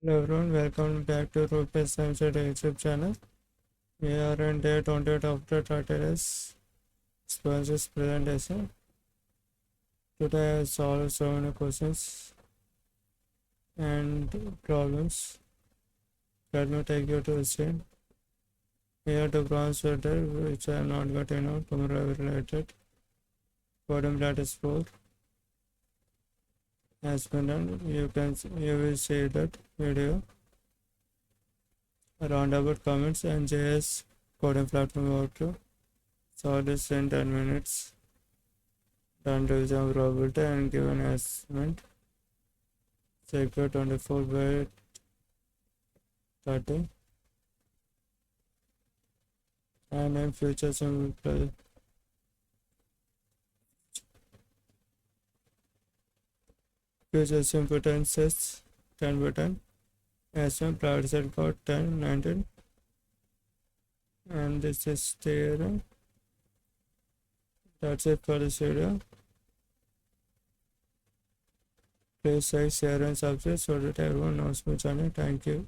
Hello everyone, welcome back to Rupesh Sunset YouTube channel. We are on day 28 of the 30 days sponsors presentation. Today I solved so many questions and problems. Let me take you to the screen. Here the bronze sweater, which I am not getting out, tomorrow related. Bottom lattice 4 has been done. You will see that video. Roundabout comments and JS coding platform outro. So this in 10 minutes. Done division probability and given estimate. Secure 24 by 30. And in future simple future simpedances 10 by 10. Estimate private set code 10, 19. And this is theorem. That's it for this video. Please like, share and subscribe so that everyone knows my channel. Thank you.